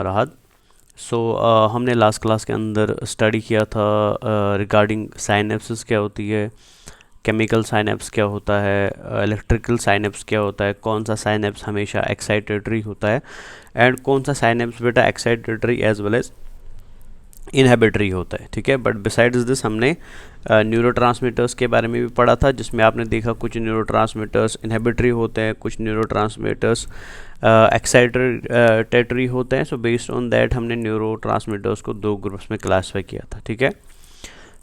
राहत। हमने last class के अंदर स्टडी किया था रिगार्डिंग साइनेप्सिस क्या होती है, केमिकल साइनेप्स क्या होता है, इलेक्ट्रिकल साइनेप्स क्या होता है, कौन सा साइनेप्स हमेशा एक्साइटेटरी होता है एंड कौन सा साइनेप्स बेटा excitatory as well as inhibitory होता है। ठीक है, बट बिसाइड्स दिस हमने न्यूरोट्रांसमीटर्स के बारे में भी पढ़ा था, जिसमें आपने देखा कुछ न्यूरोट्रांसमीटर्स इनहिबिटरी होते हैं, कुछ न्यूरोट्रांसमीटर्स एक्साइटेटरी होते हैं। सो बेस्ड ऑन दैट हमने न्यूरोट्रांसमीटर्स को दो ग्रुप्स में क्लासीफाई किया था। ठीक है,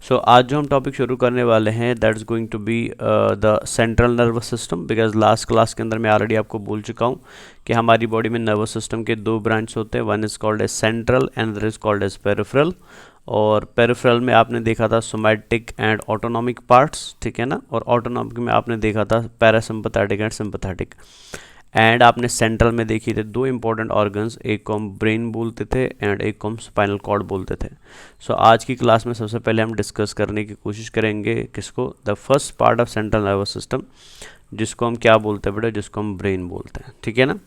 आज जो हम टॉपिक शुरू करने वाले हैं that is going to be the central nervous system, because last class के अंदर मैं ऑलरेडी आपको बोल चुका हूँ कि हमारी बॉडी में नर्वस सिस्टम के दो ब्रांच होते हैं, one is called as central and other is called as peripheral. और पेरिफेरल में आपने देखा था सोमैटिक एंड ऑटोनॉमिक पार्ट्स, ठीक है ना, और ऑटोनॉमिक में आपने देखा था पैरासिम्पथेटिक एंड सिंपथेटिक। एंड आपने सेंट्रल में देखी थे दो इंपॉर्टेंट ऑर्गन्स, एक को हम ब्रेन बोलते थे एंड एक को हम स्पाइनल कॉर्ड बोलते थे। आज की क्लास में सबसे पहले हम डिस्कस करने की कोशिश करेंगे किसको, the first part of central nervous system, जिसको हम क्या बोलते हैं बेटा, जिसको हम ब्रेन बोलते हैं। ठीक है ना।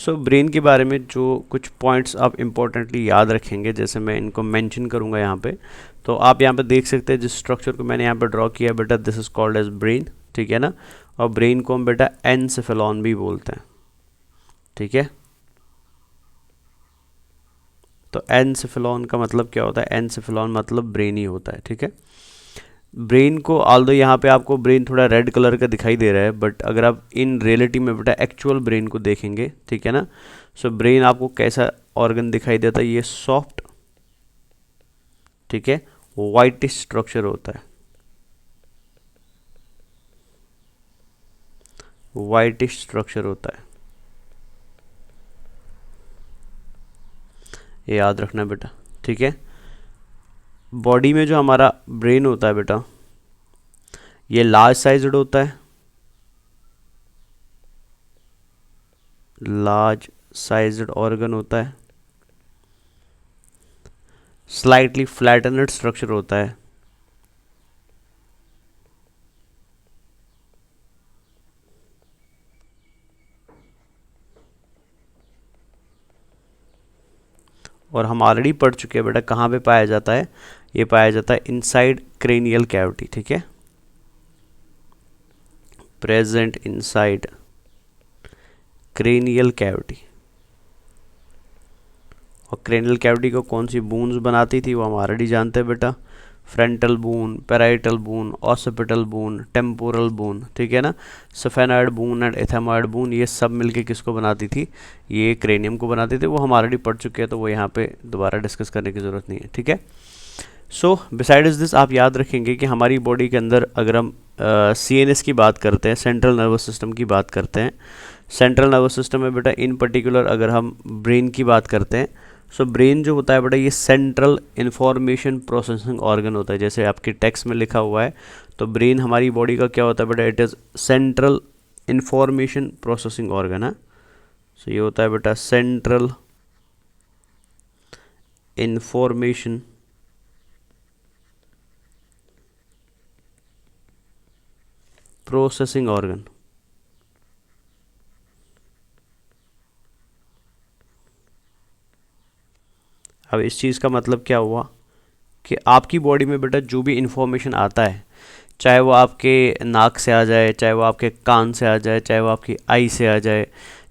ब्रेन के बारे में जो कुछ पॉइंट्स आप इम्पोर्टेंटली याद रखेंगे, जैसे मैं इनको मेंशन करूँगा यहाँ पे, तो आप यहाँ पे देख सकते हैं जिस स्ट्रक्चर को मैंने यहाँ पे ड्रॉ किया बेटा, this is called as brain. ठीक है ना, और ब्रेन को हम बेटा एनसेफेलॉन भी बोलते हैं। ठीक है, तो एनसेफेलॉन का मतलब क्या होता है, एनसेफेलॉन मतलब ब्रेन ही होता है। ठीक है, ब्रेन को ऑल्दो यहाँ पे आपको ब्रेन थोड़ा रेड कलर का दिखाई दे रहा है, बट अगर आप इन रियलिटी में बेटा एक्चुअल ब्रेन को देखेंगे, ठीक है ना, ब्रेन आपको कैसा ऑर्गन दिखाई देता है, ये सॉफ्ट, ठीक है, वाइटिश स्ट्रक्चर होता है, वाइटिश स्ट्रक्चर होता है, ये याद रखना बेटा। ठीक है, बॉडी में जो हमारा ब्रेन होता है बेटा, ये लार्ज साइज्ड होता है, लार्ज साइज्ड ऑर्गन होता है, स्लाइटली फ्लैटनड स्ट्रक्चर होता है, और हम ऑलरेडी पढ़ चुके हैं बेटा कहाँ पे पाया जाता है, ये पाया जाता है इनसाइड क्रेनियल कैविटी। ठीक है, प्रेजेंट इनसाइड क्रेनियल कैविटी। और क्रेनियल कैविटी को कौन सी बोन्स बनाती थी वो हम ऑलरेडी जानते हैं बेटा, frontal bone, parietal bone, occipital bone, temporal bone. ठीक है ना, सफेनॉइड बोन एंड एथेमॉइड बोन, ये सब मिलके किसको बनाती थी, ये क्रेनियम को बनाते थे। वो हम ऑलरेडी पढ़ चुके हैं, तो वो यहाँ पे दोबारा डिस्कस करने की ज़रूरत नहीं है। ठीक है, बिसाइड्स दिस आप याद रखेंगे कि हमारी बॉडी के अंदर अगर हम CNS की बात करते हैं, सेंट्रल नर्वस सिस्टम की बात करते हैं, सेंट्रल नर्वस सिस्टम में बेटा इन पर्टिकुलर अगर हम ब्रेन की बात करते हैं, ब्रेन जो होता है बेटा ये सेंट्रल इंफॉर्मेशन प्रोसेसिंग ऑर्गन होता है। जैसे आपके टेक्स्ट में लिखा हुआ है, तो ब्रेन हमारी बॉडी का क्या होता है बेटा, it is central information processing organ है। ये होता है बेटा सेंट्रल इंफॉर्मेशन प्रोसेसिंग ऑर्गन। अब इस चीज़ का मतलब क्या हुआ कि आपकी बॉडी में बेटा जो भी इंफॉर्मेशन आता है, चाहे वो आपके नाक से आ जाए, चाहे वो आपके कान से आ जाए, चाहे वो आपकी आई से आ जाए,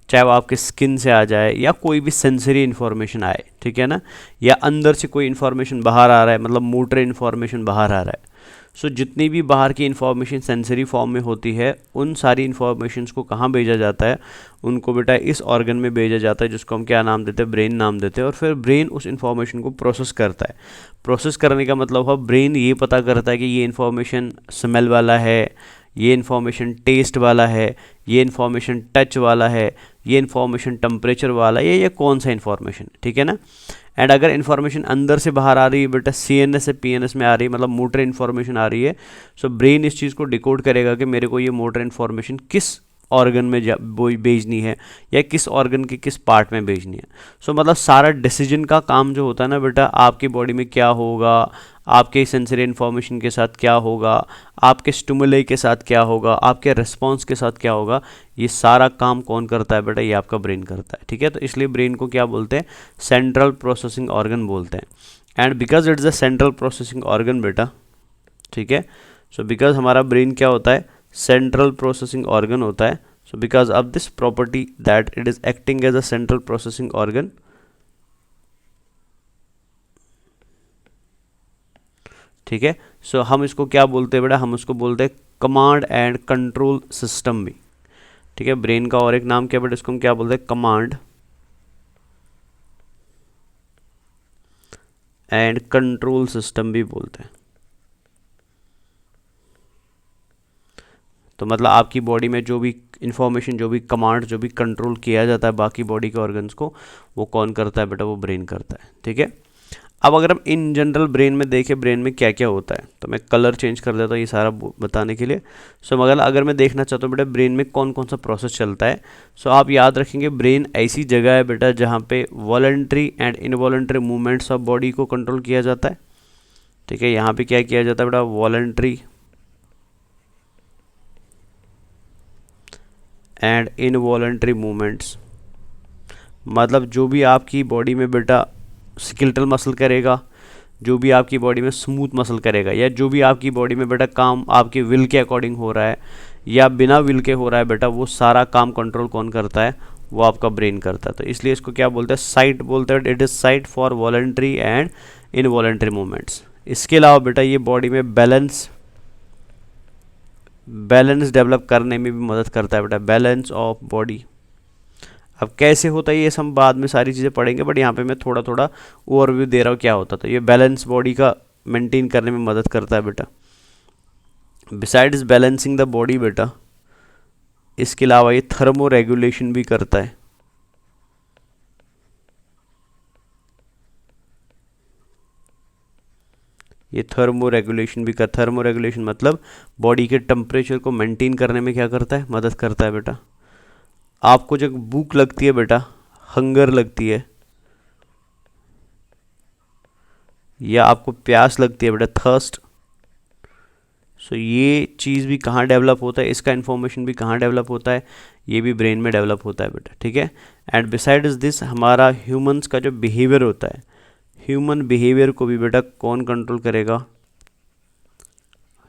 चाहे वो आपके स्किन से आ जाए, या कोई भी सेंसरी इन्फॉर्मेशन आए, ठीक है ना, या अंदर से कोई इन्फॉर्मेशन बाहर आ रहा है, मतलब मोटर इन्फॉर्मेशन बाहर आ रहा है। जितनी भी बाहर की इन्फॉर्मेशन सेंसरी फॉर्म में होती है, उन सारी इन्फॉर्मेशंस को कहाँ भेजा जाता है, उनको बेटा इस ऑर्गन में भेजा जाता है, जिसको हम क्या नाम देते हैं, ब्रेन नाम देते हैं। और फिर ब्रेन उस इन्फॉर्मेशन को प्रोसेस करता है। प्रोसेस करने का मतलब हुआ ब्रेन ये पता करता है कि ये इन्फॉर्मेशन स्मेल वाला है, ये इन्फॉर्मेशन टेस्ट वाला है, ये इन्फॉर्मेशन टच वाला है, ये इन्फॉर्मेशन टेम्परेचर वाला है, ये कौन सा इन्फॉर्मेशन, ठीक है ना। एंड अगर इन्फॉर्मेशन अंदर से बाहर आ रही है बेटा, CNS से PNS में आ रही है, मतलब मोटर इन्फॉर्मेशन आ रही है, ब्रेन इस चीज़ को डिकोड करेगा कि मेरे को ये मोटर इन्फॉर्मेशन किस ऑर्गन में भेजनी है या किस ऑर्गन के किस पार्ट में भेजनी है। सो मतलब सारा डिसीजन का काम जो होता है ना बेटा, आपकी बॉडी में क्या होगा, आपके सेंसरी इन्फॉर्मेशन के साथ क्या होगा, आपके स्टिमुली के साथ क्या होगा, आपके रिस्पॉन्स के साथ क्या होगा, ये सारा काम कौन करता है बेटा, ये आपका ब्रेन करता है। ठीक है, तो इसलिए ब्रेन को क्या बोलते हैं, सेंट्रल प्रोसेसिंग ऑर्गन बोलते हैं। And because it's a central processing organ बेटा, ठीक है, सो बिकॉज हमारा ब्रेन क्या होता है, सेंट्रल प्रोसेसिंग ऑर्गन होता है। So because of this property that it is acting as a central processing organ, ठीक है, सो हम इसको क्या बोलते हैं बेटा, हम उसको बोलते हैं कमांड एंड कंट्रोल सिस्टम भी। ठीक है, ब्रेन का और एक नाम क्या बेटा, इसको हम क्या बोलते हैं, कमांड एंड कंट्रोल सिस्टम भी बोलते हैं। तो मतलब आपकी बॉडी में जो भी इंफॉर्मेशन, जो भी कमांड, जो भी कंट्रोल किया जाता है बाकी बॉडी के ऑर्गन्स को, वो कौन करता है बेटा, वो ब्रेन करता है। ठीक है, अब अगर हम इन जनरल ब्रेन में देखें, ब्रेन में क्या क्या होता है, तो मैं कलर चेंज कर देता हूँ ये सारा बताने के लिए। सो मगर अगर मैं देखना चाहता हूँ बेटा ब्रेन में कौन कौन सा प्रोसेस चलता है, सो आप याद रखेंगे ब्रेन ऐसी जगह है बेटा जहाँ पे voluntary and involuntary movements of body को कंट्रोल किया जाता है। ठीक है, यहाँ पे क्या किया जाता है बेटा, वॉलंटरी एंड इनवॉलंटरी मूवमेंट्स, मतलब जो भी आपकी बॉडी में बेटा स्केलेटल मसल करेगा, जो भी आपकी बॉडी में स्मूथ मसल करेगा, या जो भी आपकी बॉडी में बेटा काम आपके विल के अकॉर्डिंग हो रहा है या बिना विल के हो रहा है बेटा, वो सारा काम कंट्रोल कौन करता है, वो आपका ब्रेन करता है। तो इसलिए इसको क्या बोलते हैं, साइट बोलते हैं। It is site for voluntary and involuntary movements. इसके अलावा बेटा ये बॉडी में बैलेंस डेवलप करने में भी मदद करता है बेटा, बैलेंस ऑफ बॉडी। अब कैसे होता है ये हम बाद में सारी चीज़ें पढ़ेंगे, बट यहाँ पे मैं थोड़ा थोड़ा ओवरव्यू दे रहा हूँ क्या होता है। तो ये बैलेंस बॉडी का मेंटेन करने में मदद करता है बेटा। बिसाइड्स बैलेंसिंग द बॉडी बेटा, इसके अलावा ये थर्मो रेगुलेशन भी करता है। ये थर्मो रेगुलेशन भी कर, थर्मो रेगुलेशन मतलब बॉडी के टेम्परेचर को मेंटेन करने में क्या करता है, मदद करता है बेटा। आपको जब भूख लगती है बेटा, हंगर लगती है, या आपको प्यास लगती है बेटा, थर्स्ट, सो ये चीज़ भी कहाँ डेवलप होता है, इसका इन्फॉर्मेशन भी कहाँ डेवलप होता है, ये भी ब्रेन में डेवलप होता है बेटा। ठीक है, एंड बिसाइड्स दिस हमारा ह्यूमंस का जो बिहेवियर होता है, ह्यूमन बिहेवियर को भी बेटा कौन कंट्रोल करेगा,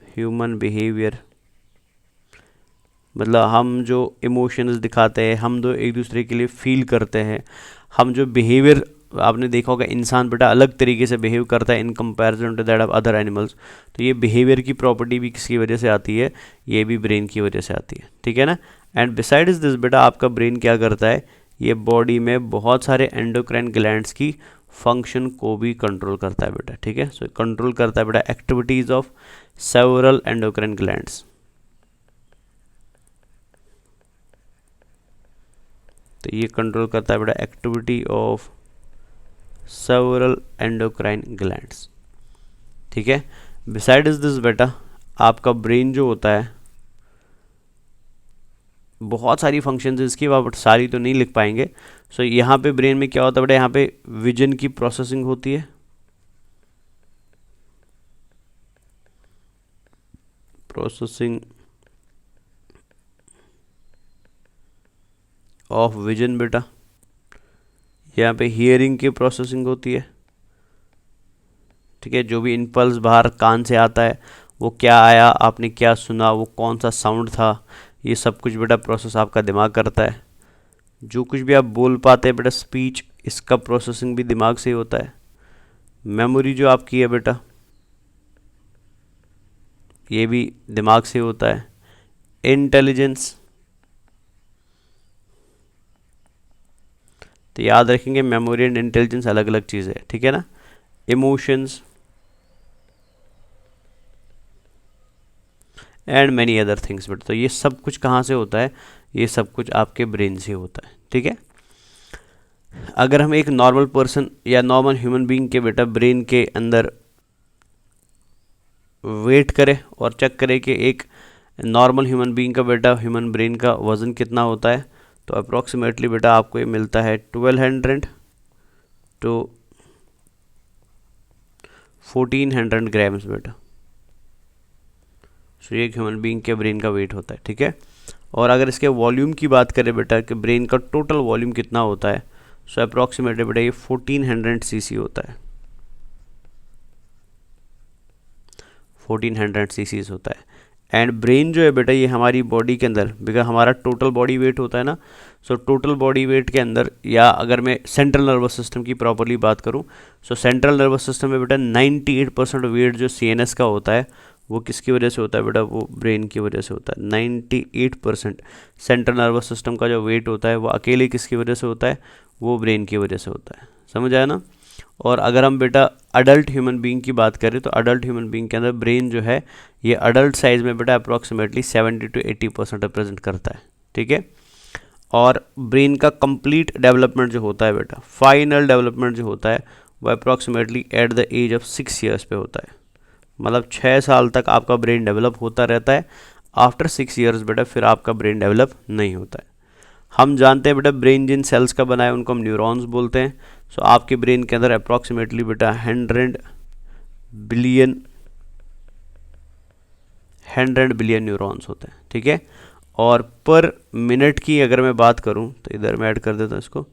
ह्यूमन बिहेवियर मतलब हम जो इमोशंस दिखाते हैं, हम जो एक दूसरे के लिए फील करते हैं, हम जो बिहेवियर, आपने देखा होगा इंसान बेटा अलग तरीके से बिहेव करता है in comparison to that of other animals. तो ये बिहेवियर की प्रॉपर्टी भी किसकी वजह से आती है, ये भी ब्रेन की वजह से आती है। ठीक है ना, एंड बिसाइड्स दिस बेटा आपका ब्रेन क्या करता है, ये बॉडी में बहुत सारे एंडोक्राइन ग्लैंड्स की फंक्शन को भी कंट्रोल करता है बेटा। ठीक है, सो कंट्रोल करता है बेटा activities of several endocrine glands. तो ये कंट्रोल करता है बेटा activity of several endocrine glands. ठीक है, बिसाइड्स दिस बेटा आपका ब्रेन जो होता है, बहुत सारी फंक्शंस इसकी, बट सारी तो नहीं लिख पाएंगे। सो यहाँ पे ब्रेन में क्या होता है बेटा, यहाँ पे विजन की प्रोसेसिंग होती है, प्रोसेसिंग ऑफ विजन बेटा। यहाँ पे हियरिंग की प्रोसेसिंग होती है। ठीक है, जो भी इम्पल्स बाहर कान से आता है, वो क्या आया, आपने क्या सुना, वो कौन सा साउंड था, ये सब कुछ बेटा प्रोसेस आपका दिमाग करता है। जो कुछ भी आप बोल पाते हैं बेटा स्पीच, इसका प्रोसेसिंग भी दिमाग से ही होता है। मेमोरी जो आपकी है बेटा, ये भी दिमाग से होता है। इंटेलिजेंस, तो याद रखेंगे मेमोरी एंड इंटेलिजेंस अलग अलग चीज़ है। ठीक है ना, emotions and many other things बेटा। तो ये सब कुछ कहाँ से होता है, ये सब कुछ आपके ब्रेन से होता है। ठीक है, अगर हम एक नॉर्मल पर्सन या नॉर्मल ह्यूमन बीइंग के बेटा ब्रेन के अंदर वेट करें और चेक करें कि एक नॉर्मल ह्यूमन बीइंग का बेटा, ह्यूमन ब्रेन का वज़न कितना होता है, तो अप्रॉक्सीमेटली बेटा आपको ये मिलता है 1200 टू 1400 ग्राम्स बेटा। सो ये ह्यूमन बीइंग के ब्रेन का वेट होता है, ठीक है। और अगर इसके वॉल्यूम की बात करें बेटा कि ब्रेन का टोटल वॉल्यूम कितना होता है, सो अप्रॉक्सीमेटली बेटा ये 1400 सीसी होता है, 1400 सीसीज होता है। एंड ब्रेन जो है बेटा ये हमारी बॉडी के अंदर, बिकॉज हमारा टोटल बॉडी वेट होता है ना, सो टोटल बॉडी वेट के अंदर, या अगर मैं सेंट्रल नर्वस सिस्टम की प्रॉपरली बात करूं, सो सेंट्रल नर्वस सिस्टम में बेटा 98% वेट जो सीएनएस का होता है वो किसकी वजह से होता है बेटा, वो ब्रेन की वजह से होता है। 98% सेंट्रल नर्वस सिस्टम का जो वेट होता है वो अकेले किसकी वजह से होता है, वो ब्रेन की वजह से होता है। समझ आया ना। और अगर हम बेटा अडल्ट ह्यूमन बीइंग की बात करें तो अडल्ट ह्यूमन बीइंग के अंदर ब्रेन जो है ये अडल्ट साइज में बेटा अप्रॉक्सीमेटली 70 to 80% रिप्रेजेंट करता है, ठीक है। और ब्रेन का कंप्लीट डेवलपमेंट जो होता है बेटा, फाइनल डेवलपमेंट जो होता है वो approximately at the age of 6 years पे होता है। मतलब 6 साल तक आपका ब्रेन डेवलप होता रहता है। आफ्टर 6 ईयर्स बेटा फिर आपका ब्रेन डेवलप नहीं होता है। हम जानते हैं बेटा ब्रेन जिन सेल्स का बना है उनको हम न्यूरॉन्स बोलते हैं। सो आपके ब्रेन के अंदर अप्रॉक्सीमेटली बेटा 100 बिलियन न्यूरॉन्स होते हैं, ठीक है। और पर मिनट की अगर मैं बात करूं तो इधर मैं ऐड कर देता हूं इसको।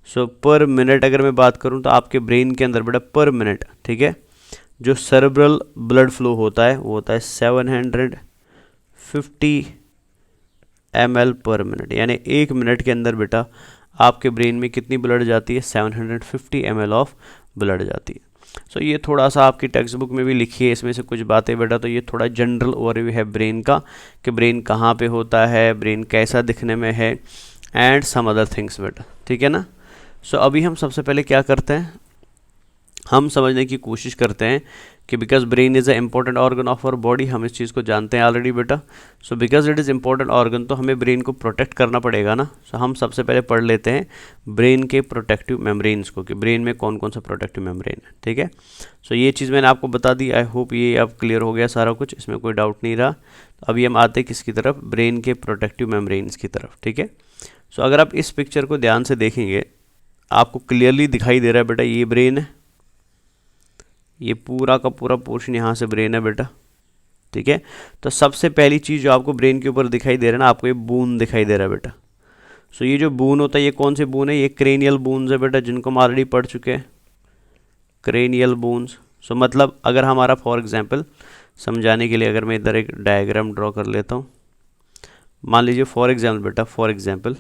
सो पर मिनट अगर मैं बात करूं तो आपके ब्रेन के अंदर बेटा पर मिनट, ठीक है, जो सेरेब्रल ब्लड फ्लो होता है वो होता है 750 ml पर मिनट। यानी 1 मिनट के अंदर बेटा आपके ब्रेन में कितनी ब्लड जाती है, 750 ml ऑफ ब्लड जाती है। सो ये थोड़ा सा आपकी टेक्स्ट बुक में भी लिखी है इसमें से कुछ बातें बेटा। तो ये थोड़ा जनरल ओवरव्यू है ब्रेन का कि ब्रेन कहाँ पे होता है, ब्रेन कैसा दिखने में है, एंड सम अदर थिंग्स बेटा, ठीक है ना। सो अभी हम सबसे पहले क्या करते हैं, हम समझने की कोशिश करते हैं कि because brain is a important organ of our body, हम इस चीज़ को जानते हैं ऑलरेडी बेटा। So because it is important organ तो हमें ब्रेन को प्रोटेक्ट करना पड़ेगा ना। सो हम सबसे पहले पढ़ लेते हैं ब्रेन के प्रोटेक्टिव मेम्ब्रेन्स को कि ब्रेन में कौन कौन सा प्रोटेक्टिव मेम्ब्रेन है, ठीक है। सो ये चीज़ मैंने आपको बता दी। आई होप ये अब क्लियर हो गया सारा कुछ, इसमें कोई डाउट नहीं रहा। अभी हम आते हैं किसकी तरफ, ब्रेन के प्रोटेक्टिव मेम्ब्रेन्स की तरफ, ठीक है। सो अगर आप इस पिक्चर को ध्यान से देखेंगे आपको क्लियरली दिखाई दे रहा है बेटा ये ब्रेन है, ये पूरा का पूरा पोर्शन यहाँ से ब्रेन है बेटा, ठीक है। तो सबसे पहली चीज़ जो आपको ब्रेन के ऊपर दिखाई दे रहा है ना, आपको ये बून दिखाई दे रहा है बेटा। सो ये जो बून होता है ये कौन से बून है, ये क्रेनियल बून्स है बेटा, जिनको हम ऑलरेडी पढ़ चुके हैं, क्रेनियल बून्स। सो मतलब अगर हमारा फॉर एग्जांपल समझाने के लिए अगर मैं इधर एक डायग्राम ड्रॉ कर लेता हूँ, मान लीजिए फॉर एग्जाम्पल बेटा, फॉर एग्जाम्पल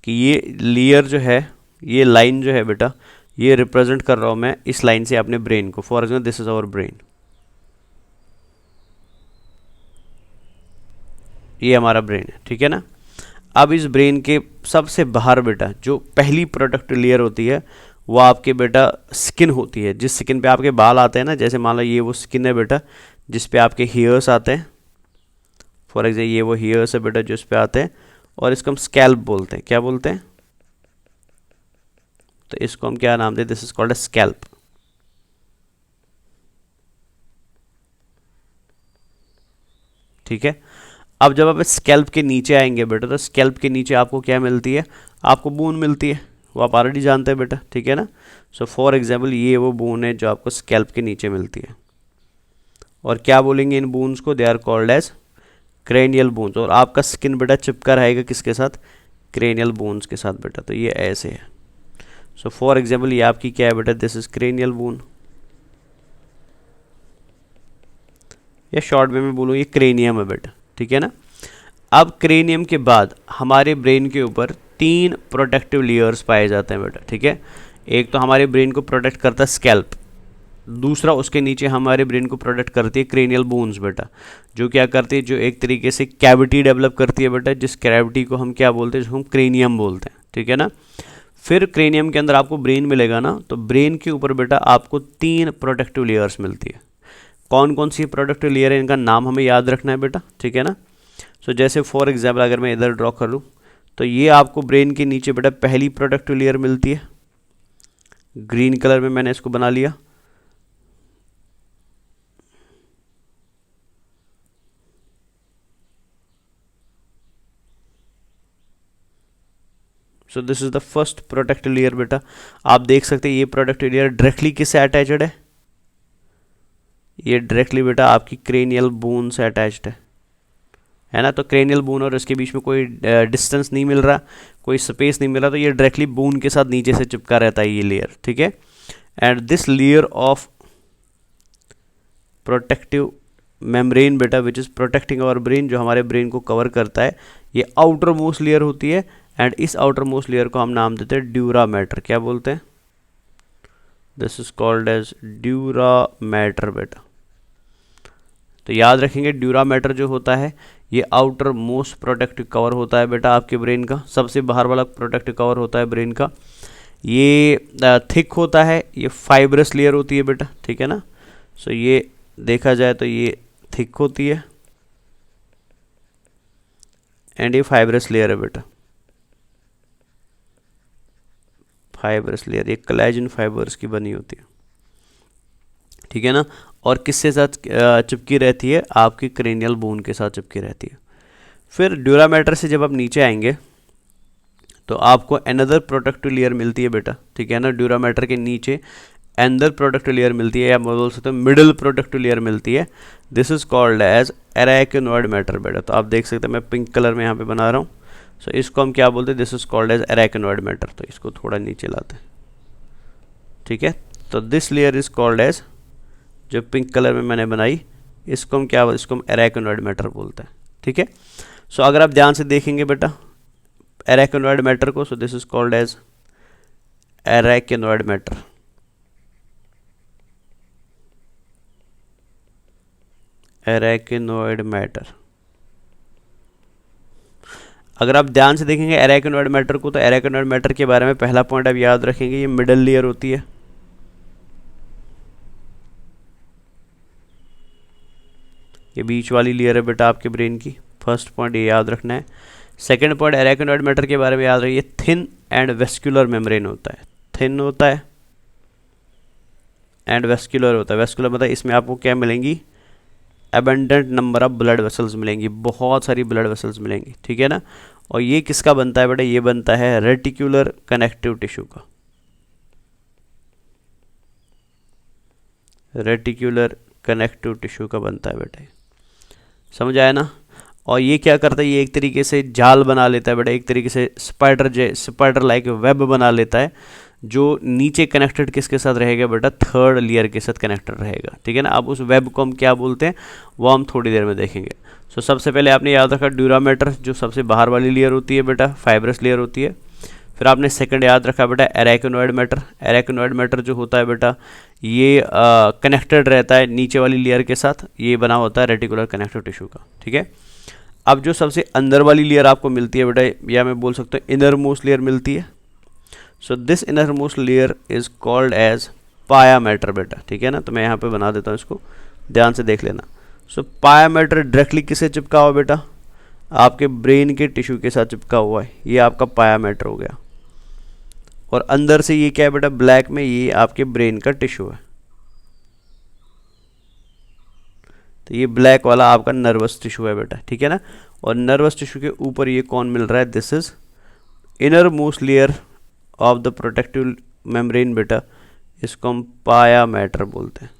कि ये लेयर जो है, ये लाइन जो है बेटा, ये रिप्रेजेंट कर रहा हूं मैं इस लाइन से अपने ब्रेन को। For example this is our brain, ये हमारा ब्रेन है, ठीक है ना। अब इस ब्रेन के सबसे बाहर बेटा जो पहली प्रोटेक्टिव लेयर होती है वो आपके बेटा स्किन होती है, जिस स्किन पे आपके बाल आते हैं ना। जैसे मान लो ये वो स्किन है बेटा जिस पे आपके हेयर्स आते हैं, फॉर एग्जाम्पल ये वो हेयर्स है बेटा जो इस पे आते हैं, और इसको हम स्कैल्प बोलते हैं। क्या बोलते हैं, तो इसको हम क्या नाम देते, this is called a scalp, ठीक है। अब जब आप स्कैल्प के नीचे आएंगे बेटा तो स्कैल्प के नीचे आपको क्या मिलती है, आपको बून मिलती है, वो आप ऑलरेडी जानते हैं बेटा, ठीक है ना। सो फॉर एग्जाम्पल ये वो बून है जो आपको स्कैल्प के नीचे मिलती है, और क्या बोलेंगे इन बून्स को, they are called as cranial bones. और आपका स्किन बेटा चिपका रहेगा किसके साथ, क्रेनियल बोन्स के साथ बेटा। तो ये ऐसे है। सो फॉर एग्जाम्पल ये आपकी क्या है बेटा, दिस इज क्रेनियल बोन, या शॉर्ट में मैं बोलूँ ये क्रेनियम है बेटा, ठीक है ना। अब क्रेनियम के बाद हमारे ब्रेन के ऊपर 3 प्रोटेक्टिव लेयर्स पाए जाते हैं बेटा, ठीक है। एक तो हमारे ब्रेन को प्रोटेक्ट करता है स्कैल्प, दूसरा उसके नीचे हमारे ब्रेन को प्रोटेक्ट करती है क्रेनियल बोन्स बेटा, जो क्या करती है, जो एक तरीके से कैविटी डेवलप करती है बेटा, जिस कैविटी को हम क्या बोलते हैं, जो हम क्रेनियम बोलते हैं, ठीक है ना। फिर क्रेनियम के अंदर आपको ब्रेन मिलेगा ना, तो ब्रेन के ऊपर बेटा आपको 3 प्रोटेक्टिव लेयर्स मिलती है। कौन कौन सी प्रोटेक्टिव लेयर है इनका नाम हमें याद रखना है बेटा, ठीक है ना। सो जैसे फॉर एग्जाम्पल अगर मैं इधर ड्रॉ कर लूँ तो ये आपको ब्रेन के नीचे बेटा पहली प्रोटेक्टिव लेयर मिलती है, ग्रीन कलर में मैंने इसको बना लिया। सो this is the first protective layer बेटा। आप देख सकते हैं ये प्रोटेक्टिव लेयर डायरेक्टली किससे अटैच्ड है, ये डायरेक्टली बेटा आपकी क्रेनियल बोन से अटैच्ड है ना। तो क्रेनियल बोन और इसके बीच में कोई डिस्टेंस नहीं मिल रहा, कोई स्पेस नहीं मिल रहा, तो ये डायरेक्टली बोन के साथ नीचे से चिपका रहता है ये लेयर, ठीक है। And this layer of protective membrane बेटा which is protecting our brain, जो हमारे ब्रेन को कवर करता है, ये आउटर मोस्ट लेयर होती है। एंड इस आउटर मोस्ट लेयर को हम नाम देते हैं ड्यूरा मैटर। क्या बोलते हैं, this is called as dura matter बेटा। तो याद रखेंगे ड्यूरा मैटर जो होता है ये आउटर मोस्ट प्रोटेक्टिव कवर होता है बेटा आपके ब्रेन का, सबसे बाहर वाला प्रोटेक्टिव कवर होता है ब्रेन का। ये थिक होता है, ये फाइब्रस लेयर होती है बेटा, ठीक है ना। सो ये देखा जाए तो ये थिक होती है एंड ये फाइब्रस लेयर है बेटा, फाइब्रस लेयर, ये कोलेजन फाइबर्स की बनी होती है, ठीक है ना। और किसके साथ चिपकी रहती है, आपकी क्रेनियल बोन के साथ चिपकी रहती है। फिर ड्यूरा मैटर से जब आप नीचे आएंगे तो आपको अनदर प्रोटेक्टिव लेयर मिलती है बेटा, ठीक है ना। ड्यूरा मैटर के नीचे अनदर प्रोटेक्टिव लेयर मिलती है, या बोल सकते हो मिडिल प्रोटेक्टिव लेयर मिलती है। This is called as arachnoid mater बेटा। तो आप देख सकते हैं मैं पिंक कलर में यहाँ पे बना रहा हूँ। सो इसको हम क्या बोलते हैं, this is called as arachnoid mater. तो इसको थोड़ा नीचे लाते हैं, ठीक है। तो this layer is called as, जो पिंक कलर में मैंने बनाई, इसको हम क्या, इसको हम एराकिनोइड मैटर बोलते हैं, ठीक है। सो अगर आप ध्यान से देखेंगे बेटा एराकिनोइड मैटर को, so this is called as arachnoid mater. Arachnoid mater, अगर आप ध्यान से देखेंगे एराकिनोइड मैटर को, तो एराकिनोइड मैटर के बारे में पहला पॉइंट आप याद रखेंगे, ये मिडल लेयर होती है, ये बीच वाली लेयर है बेटा आपके ब्रेन की। फर्स्ट पॉइंट ये याद रखना है। सेकंड पॉइंट एराकिनोइड मैटर के बारे में याद रखिए, थिन एंड वेस्कुलर मेम्ब्रेन होता है, थिन होता है एंड वेस्कुलर होता है। वेस्कुलर मतलब इसमें आपको क्या मिलेंगी, abundant number of blood vessels मिलेंगी, बहुत सारी ब्लड वेसल्स मिलेंगी, ठीक है ना। और ये किसका बनता है बेटा, ये बनता है रेटिकुलर कनेक्टिव टिश्यू का, रेटिकुलर कनेक्टिव टिश्यू का बनता है बेटा, समझ आया ना। और ये क्या करता है, ये एक तरीके से जाल बना लेता है बेटा, एक तरीके से स्पाइडर लाइक वेब बना लेता है, जो नीचे कनेक्टेड किसके साथ रहेगा बेटा, थर्ड लेयर के साथ कनेक्टेड रहेगा, ठीक है ना। अब उस वेब को हम क्या बोलते हैं वो हम थोड़ी देर में देखेंगे। सो सबसे पहले आपने याद रखा ड्यूरा मैटर, जो सबसे बाहर वाली लेयर होती है बेटा, फाइब्रस लेयर होती है। फिर आपने सेकंड याद रखा बेटा एराकिनोइड मैटर। एराकिनोइड मैटर जो होता है बेटा ये कनेक्टेड रहता है नीचे वाली लेयर के साथ, ये बना होता है रेटिकुलर कनेक्टिव टिश्यू का, ठीक है। अब जो सबसे अंदर वाली लेयर आपको मिलती है बेटा, या मैं बोल सकता हूँ इनर मोस्ट लेयर मिलती है। So this inner most layer is called as pia matter बेटा, ठीक है ना। तो मैं यहाँ पे बना देता हूँ, इसको ध्यान से देख लेना। सो पाया मैटर डायरेक्टली किससे चिपका हुआ बेटा, आपके ब्रेन के टिश्यू के साथ चिपका हुआ है, ये आपका पाया मैटर हो गया। और अंदर से ये क्या है बेटा, ब्लैक में, ये आपके ब्रेन का टिश्यू है। तो ये ब्लैक वाला आपका नर्वस टिश्यू है बेटा, ठीक है ना। और नर्वस टिश्यू के ऊपर ये कौन मिल रहा है, this is inner most layer of the protective membrane बेटा, इसको हम पाया मैटर बोलते हैं,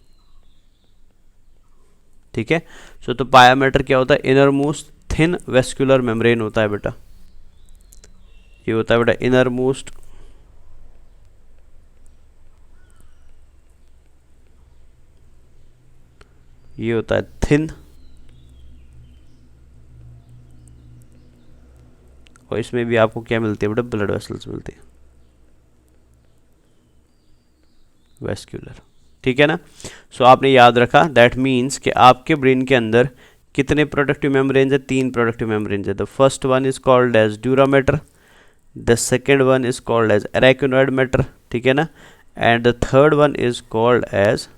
ठीक है। सो तो पाया मैटर क्या होता है, inner most thin vascular membrane होता है बेटा, ये होता है बेटा इनर मोस्ट ये होता है थिन, और इसमें भी आपको क्या मिलती है बेटा, ब्लड वेसल्स मिलती है, वेस्कुलर, ठीक है ना। सो आपने याद रखा, दैट मीन्स कि आपके ब्रेन के अंदर कितने प्रोटेक्टिव मेम्ब्रेन्स है, 3 प्रोटेक्टिव मेम्ब्रेन्स है। The first one is called as dura mater, the second one is called as arachnoid mater, ठीक है ना, and the third one is called as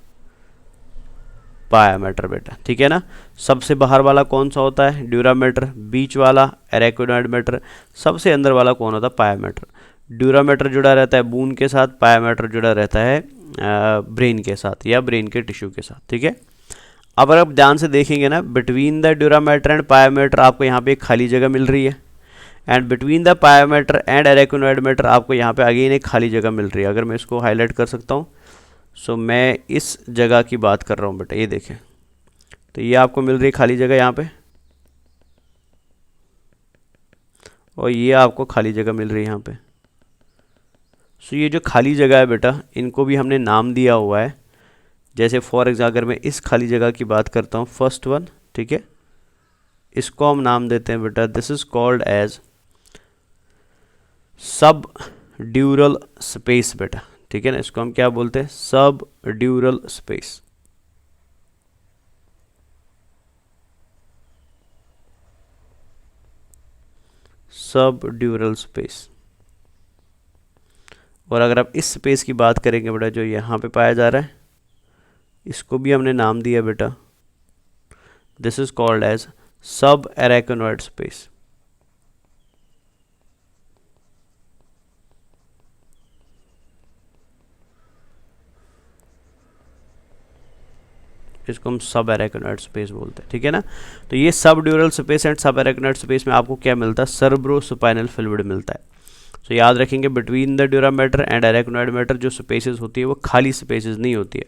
pia matter बेटा, ठीक है ना। सबसे बाहर वाला कौन सा होता है, ड्यूरा मैटर, बीच वाला एराकिनोइड मैटर, सबसे अंदर वाला कौन होता है, पाया मैटर। ड्यूरा मैटर जुड़ा रहता है बून के साथ, पाया मैटर जुड़ा रहता है ब्रेन के साथ या ब्रेन के टिश्यू के साथ, ठीक है। अब अगर आप ध्यान से देखेंगे ना, between the dura mater and pia mater आपको यहाँ पे एक खाली जगह मिल रही है, and between the pia mater and arachnoid mater आपको यहाँ पे अगेन एक खाली जगह मिल रही है। अगर मैं इसको हाईलाइट कर सकता हूँ, सो मैं इस जगह की बात कर रहा हूँ बेटा, ये देखें, तो ये आपको मिल रही है खाली जगह यहाँ पे, और ये आपको खाली जगह मिल रही है यहाँ पे। सो ये जो खाली जगह है बेटा, इनको भी हमने नाम दिया हुआ है। जैसे फॉर एग्जाम्पल अगर मैं इस खाली जगह की बात करता हूँ, फर्स्ट वन, ठीक है, इसको हम नाम देते हैं बेटा, दिस इज कॉल्ड एज सब ड्यूरल स्पेस बेटा, ठीक है ना, इसको हम क्या बोलते हैं, सब ड्यूरल स्पेस। सब ड्यूरल स्पेस। और अगर आप इस स्पेस की बात करेंगे बेटा, जो यहाँ पे पाया जा रहा है, इसको भी हमने नाम दिया बेटा, दिस इज कॉल्ड एज सब एरेकोनॉइड स्पेस। इसको हम सब एरेकोनॉइड स्पेस बोलते हैं, ठीक है ना। तो ये सब ड्यूरल स्पेस एंड सब एरेकोनॉइड स्पेस में आपको क्या मिलता है, सर्ब्रोस्पाइनल फ्लूइड मिलता है। तो याद रखेंगे, between the dura mater and arachnoid mater जो स्पेसेस होती है वो खाली स्पेसेस नहीं होती है,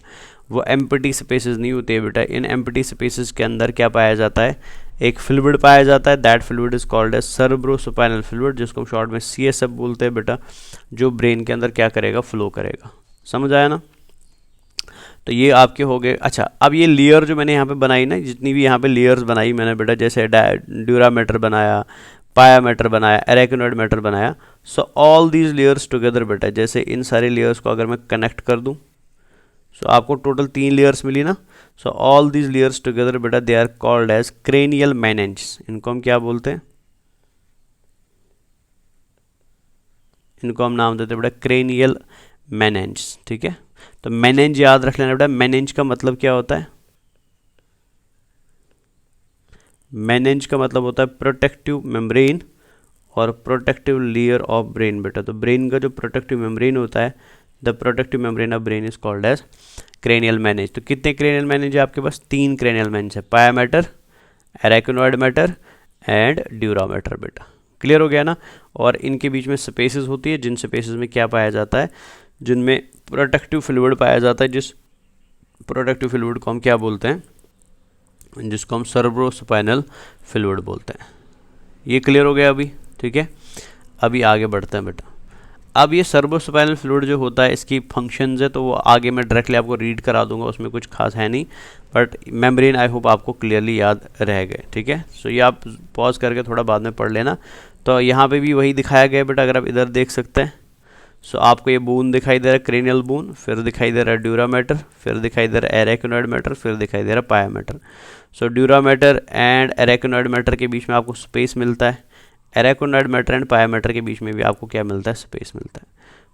वो एम्प्टी स्पेसेस नहीं होती है बेटा। इन एम्प्टी स्पेसेस के अंदर क्या पाया जाता है, एक फ्लूइड पाया जाता है, that fluid is called as cerebrospinal fluid, जिसको हम शॉर्ट में CSF बोलते हैं बेटा, जो ब्रेन के अंदर क्या करेगा, फ्लो करेगा। समझ आया ना। तो ये आपके हो गए। अच्छा, अब ये लेयर जो मैंने यहाँ पे बनाई ना, जितनी भी यहाँ पे लेयर्स बनाई मैंने बेटा, जैसे ड्यूरा मैटर बनाया, पाया मैटर बनाया, एरेकोनॉइड मैटर बनाया, सो ऑल दीज लेयर्स टुगेदर बेटा, जैसे इन सारे लेयर्स को अगर मैं कनेक्ट कर दूँ, सो आपको टोटल 3 लेयर्स मिली ना। So all these layers together बेटा, they are called as cranial meninges. इनको हम क्या बोलते हैं, इनको हम नाम देते हैं बेटा क्रेनियल मेनिन्ज, ठीक है। तो मेनिन्ज याद रख लेना बेटा, मेनिन्ज का मतलब क्या होता है, मेनिन्ज का मतलब होता है प्रोटेक्टिव मेम्ब्रेन और प्रोटेक्टिव लेयर ऑफ ब्रेन बेटा। तो ब्रेन का जो प्रोटेक्टिव मेम्ब्रेन होता है, the protective membrane of brain is called as cranial meninges. तो कितने क्रेनियल मेनिन्ज है आपके पास, 3 क्रेनियल मेनिन्ज है, pia mater, arachnoid mater and dura matter बेटा। क्लियर हो गया ना। और इनके बीच में स्पेसेस होती है, जिन स्पेसेस में क्या पाया जाता है, जिनमें प्रोटेक्टिव फ्लूइड पाया जाता है, जिस प्रोटेक्टिव फ्लूइड को हम क्या बोलते हैं, जिसको हम सर्ब्रोस्पाइनल फ्लूइड बोलते हैं। ये क्लियर हो गया अभी, ठीक है। अभी आगे बढ़ते हैं बेटा। अब ये सर्ब्रोस्पाइनल फ्लूइड जो होता है, इसकी फंक्शंस है, तो वो आगे मैं डायरेक्टली आपको रीड करा दूंगा, उसमें कुछ खास है नहीं, बट मेम्ब्रेन आई होप आपको क्लियरली याद रह गए, ठीक है। सो ये आप पॉज करके थोड़ा बाद में पढ़ लेना। तो यहाँ पे भी वही दिखाया गया बेटा, अगर आप इधर देख सकते हैं। सो आपको ये बोन दिखाई दे रहा है, क्रेनियल बोन, फिर दिखाई दे रहा है ड्यूरा मैटर, फिर दिखाई दे रहा है एरेकोनॉइड मैटर, फिर दिखाई दे रहा है pia mater. So dura mater and arachnoid mater के बीच में आपको स्पेस मिलता है, arachnoid mater and pia mater के बीच में भी आपको क्या मिलता है, स्पेस मिलता है।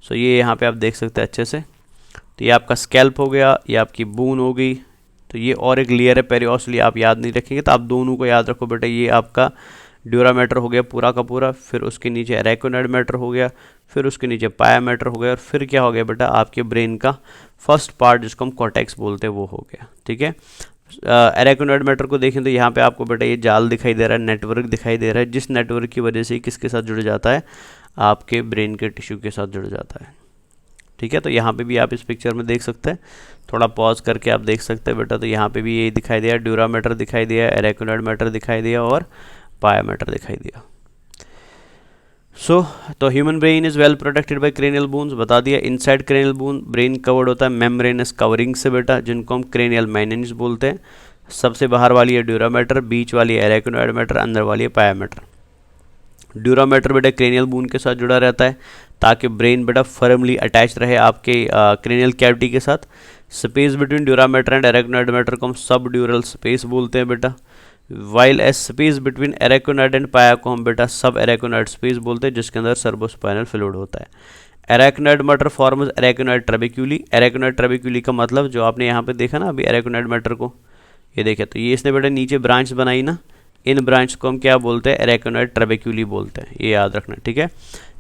सो ये यहाँ पे आप देख सकते हैं अच्छे से। तो ये आपका स्कैल्प हो गया, ये आपकी बोन हो गई। तो ये और एक लेयर है पेरिओस्ली, आप याद नहीं रखेंगे तो आप दोनों को याद रखो बेटा। ये आपका ड्यूरा मैटर हो गया पूरा का पूरा, फिर उसके नीचे एरेकोनॉइड मैटर हो गया, फिर उसके नीचे पाया मैटर हो गया, और फिर क्या हो गया बेटा, आपके ब्रेन का फर्स्ट पार्ट जिसको हम कॉर्टेक्स बोलते हैं वो हो गया, ठीक है। एरेकोनॉइड मैटर को देखें तो यहाँ पे आपको बेटा ये जाल दिखाई दे रहा है, नेटवर्क दिखाई दे रहा है, जिस नेटवर्क की वजह से किसके साथ जुड़ जाता है, आपके ब्रेन के टिश्यू के साथ जुड़ जाता है, ठीक है। तो यहाँ पे भी आप इस पिक्चर में देख सकते हैं, थोड़ा पॉज करके आप देख सकते हैं बेटा। तो यहाँ पे भी ये दिखाई दिया, ड्यूरा मैटर दिखाई दिया, एरेकोनॉइड मैटर दिखाई दिया और पाया मैटर दिखाई दिया। तो human brain is well protected by cranial bones, बता दिया। Inside cranial bone brain covered होता है मेम्ब्रेनस कवरिंग से बेटा, जिनको हम क्रेनियल मेनिन्ज बोलते हैं। सबसे बाहर वाली है ड्यूरा मैटर, बीच वाली है एरेकोनॉइड मैटर, अंदर वाली है पाया मैटर। ड्यूरा मैटर बेटा क्रेनियल बोन के साथ जुड़ा रहता है ताकि ब्रेन बेटा फर्मली अटैच रहे आपके क्रेनियल कैविटी के साथ। Space between dura mater and arachnoid mater को हम सब ड्यूरल स्पेस बोलते हैं बेटा। While as space between arachnoid and pia को हम बेटा सब एरेकोनॉइड स्पेस बोलते हैं, जिसके अंदर सर्ब्रोस्पाइनल फ्लूइड होता है। Arachnoid matter forms एरेकोनॉइड ट्रेबेक्यूली। एरेकोनॉइड ट्रेबेक्यूली का मतलब जो आपने यहाँ पे देखा ना अभी एरेकोनॉइड मैटर को, ये देखे तो ये इसने बेटा नीचे ब्रांच बनाई ना, इन ब्रांच को हम क्या बोलते हैं, एरेकोनॉइड ट्रेबेक्यूली बोलते हैं, ये याद रखना, ठीक है।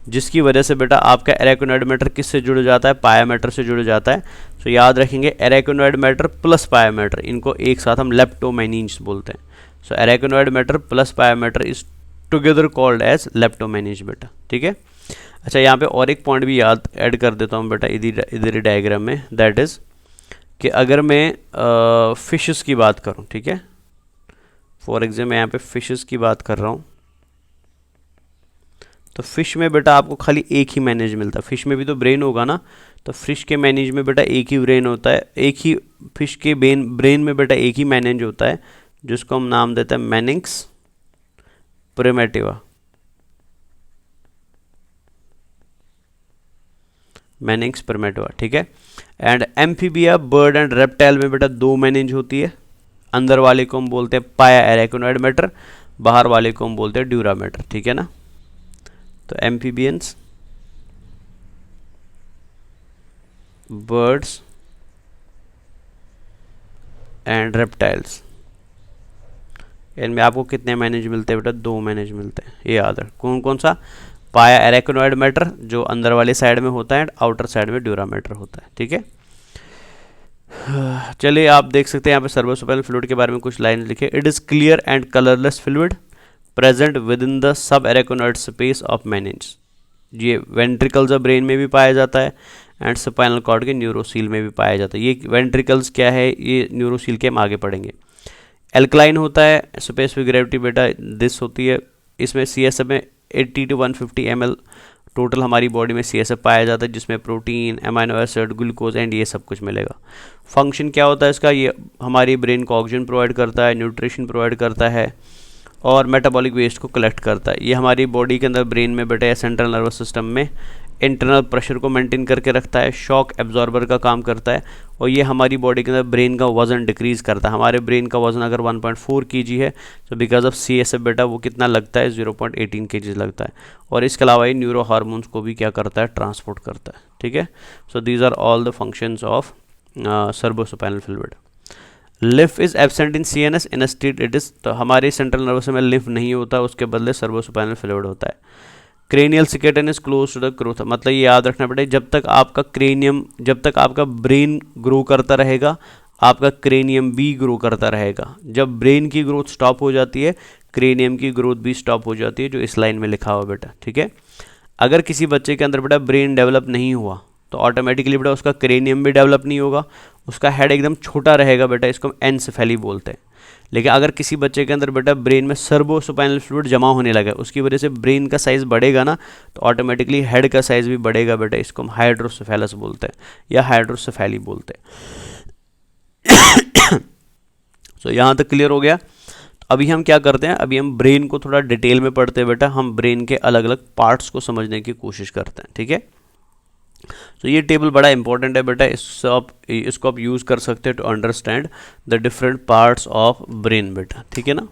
जिसकी वजह से बेटा आपका एरेकोनॉइड मैटर किससे जुड़ जाता है, पाया मैटर से जुड़ जाता है। तो याद रखेंगे arachnoid mater plus pia mater, इनको एक साथ हम लेप्टोमेनिन्स बोलते हैं। So arachnoid mater plus pia mater is together called as leptomeninges बेटा, ठीक है। अच्छा, यहाँ पे और एक पॉइंट भी याद ऐड कर देता हूँ बेटा इधर डायग्राम में, दैट इज़ कि अगर मैं फिशेस की बात करूँ, ठीक है, फॉर एग्जाम्पल यहाँ पे फिशेस की बात कर रहा हूँ, तो फिश में बेटा आपको खाली एक ही मैनेज मिलता है। फिश में भी तो ब्रेन होगा ना, तो फिश के मैनेज में बेटा एक ही ब्रेन होता है, एक ही फिश के ब्रेन में बेटा एक ही मैनेज होता है, जिसको हम नाम देते हैं मेनिंक्स प्रिमेटिवा। मैनिंग्स प्रिमेटिवा, ठीक है। And amphibia, bird and reptile में बेटा दो मैनेज होती है। अंदर वाले को हम बोलते हैं पाया एरेकोनॉइड मैटर, बाहर वाले को हम बोलते हैं ड्यूरा मैटर, ठीक है ना। तो एम्फीबियंस, बर्ड्स एंड रेप्टाइल्स, इनमें आपको कितने मैनेज मिलते हैं बेटा? दो मैनेज मिलते हैं, ये याद रख। कौन कौन सा? पाया एरेकोनॉइड मैटर जो अंदर वाले साइड में होता है, आउटर साइड में ड्यूरा मैटर होता है, ठीक है। चलिए आप देख सकते हैं यहाँ पे सर्वोसुपेनल फ्लूइड के बारे में कुछ लाइन लिखे। It is clear and colourless fluid present within the subarachnoid space of मेनिन्ज। ये वेंट्रिकल्स ऑफ ब्रेन में भी पाया जाता है एंड स्पाइनल कॉर्ड के न्यूरोसील में भी पाया जाता है। ये वेंट्रिकल्स क्या है, ये न्यूरोसील के हम आगे पढ़ेंगे। एल्कलाइन होता है, स्पेसिफिक ग्रेविटी बेटा दिस होती है। इसमें CSF में 80 to 150 ml टोटल हमारी बॉडी में CSF पाया जाता है, जिसमें protein, amino acid, glucose and ये सब कुछ मिलेगा। फंक्शन क्या होता है इसका? ये हमारी ब्रेन को ऑक्सीजन प्रोवाइड करता है, न्यूट्रिशन प्रोवाइड करता है और मेटाबॉलिक वेस्ट को कलेक्ट करता है। ये हमारी बॉडी के अंदर ब्रेन में बेटा सेंट्रल नर्वस सिस्टम में इंटरनल प्रेशर को मेंटेन करके रखता है, शॉक एब्जॉर्बर का काम करता है और ये हमारी बॉडी के अंदर ब्रेन का वजन डिक्रीज़ करता है। हमारे ब्रेन का वजन अगर 1.4 kg है तो बिकॉज ऑफ CSF बेटा वो कितना लगता है? 0.18 kg लगता है। और इसके अलावा ये न्यूरो हार्मोन्स को भी क्या करता है? ट्रांसपोर्ट करता है, ठीक है। So these are all the functions of cerebrospinal fluid. Lymph is absent in CNS in a state it is, तो हमारे सेंट्रल नर्वस में लिम्फ नहीं होता, उसके बदले सर्वोस्पाइनल फ्लूइड होता है। क्रेनियल सिकेटन is close to the growth, मतलब ये याद रखना पड़ेगा, जब तक आपका क्रेनियम, जब तक आपका ब्रेन ग्रो करता रहेगा आपका क्रेनियम भी ग्रो करता रहेगा। जब ब्रेन की ग्रोथ स्टॉप हो जाती है क्रेनियम की ग्रोथ भी स्टॉप हो जाती है, जो इस लाइन में लिखा हुआ बेटा, ठीक है। अगर किसी बच्चे के अंदर बेटा ब्रेन डेवलप नहीं हुआ तो ऑटोमेटिकली बेटा उसका क्रेनियम भी डेवलप नहीं होगा, उसका हेड एकदम छोटा रहेगा बेटा, इसको हम एनसेफेली बोलते हैं। लेकिन अगर किसी बच्चे के अंदर बेटा ब्रेन में सर्वोस्पाइनल फ्लूइड जमा होने लगा, उसकी वजह से ब्रेन का साइज़ बढ़ेगा ना, तो ऑटोमेटिकली हेड का साइज़ भी बढ़ेगा बेटा, इसको हम हाइड्रोसेफेलस बोलते हैं या हाइड्रोसेफेली बोलते हैं। सो यहाँ तक क्लियर हो गया। तो अभी हम क्या करते हैं, अभी हम ब्रेन को थोड़ा डिटेल में पढ़ते हैं बेटा, हम ब्रेन के अलग अलग पार्ट्स को समझने की कोशिश करते हैं, ठीक है। तो ये टेबल बड़ा इंपॉर्टेंट है बेटा, इसको आप यूज़ कर सकते हैं to understand the different parts of brain बेटा, ठीक है ना।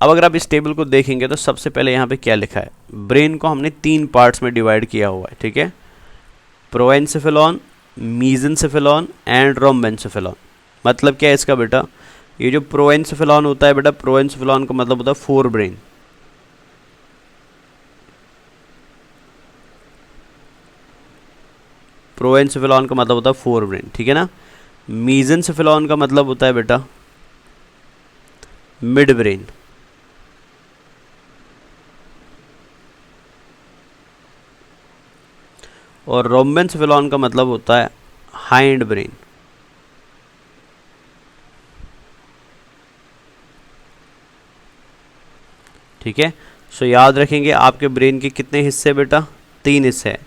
अब अगर आप इस टेबल को देखेंगे तो सबसे पहले यहाँ पे क्या लिखा है, ब्रेन को हमने 3 पार्ट्स में डिवाइड किया हुआ है, ठीक है। प्रोएंसेफेलॉन, मीजेंसेफेलॉन एंड रोम्बेंसेफेलॉन। मतलब क्या है इसका बेटा, ये जो प्रोएंसेफेलॉन होता है बेटा, प्रोएंसेफेलॉन का मतलब होता है फोर ब्रेन। प्रोएंसेफेलॉन का मतलब होता है फोर ब्रेन, ठीक है ना। मीजेंसेफेलॉन का मतलब होता है बेटा मिड ब्रेन। और रोम्बेंसेफेलॉन का मतलब होता है हाइंड ब्रेन। ठीक है। सो याद रखेंगे आपके ब्रेन के कितने हिस्से बेटा, 3 हिस्से हैं।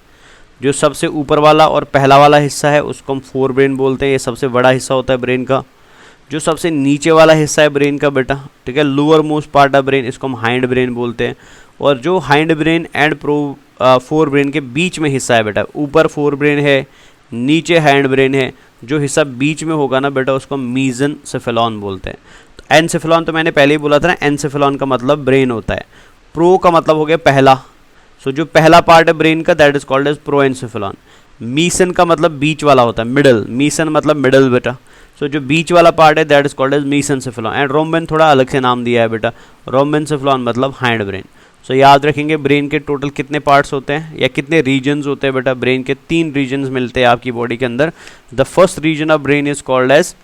जो सबसे ऊपर वाला और पहला वाला हिस्सा है उसको हम फोर ब्रेन बोलते हैं, ये सबसे बड़ा हिस्सा होता है ब्रेन का। जो सबसे नीचे वाला हिस्सा है ब्रेन का बेटा, ठीक है, lower most part of brain, इसको हम हाइंड ब्रेन बोलते हैं। और जो hind brain and fore brain के बीच में हिस्सा है बेटा, ऊपर फोर ब्रेन है, नीचे हाइंड ब्रेन है, जो हिस्सा बीच में होगा ना बेटा उसको हम मीजेंसेफेलॉन बोलते हैं। तो एनसेफेलॉन तो मैंने पहले ही बोला था ना, एनसेफेलॉन का मतलब ब्रेन होता है, प्रो का मतलब हो गया पहला। सो जो पहला पार्ट है ब्रेन का that is called as prosencephalon. मीसन का मतलब बीच वाला होता है, मिडल, मीसन मतलब मिडल बेटा। सो जो बीच वाला पार्ट है that is called as mesencephalon. And रोम्बेन थोड़ा अलग से नाम दिया है बेटा, रोम्बेंसेफेलॉन मतलब हाइंड ब्रेन। सो याद रखेंगे ब्रेन के टोटल कितने पार्ट्स होते हैं या कितने रीजन्स होते हैं बेटा, ब्रेन के 3 रीजन्स मिलते हैं आपकी बॉडी के अंदर। The first region of brain is called as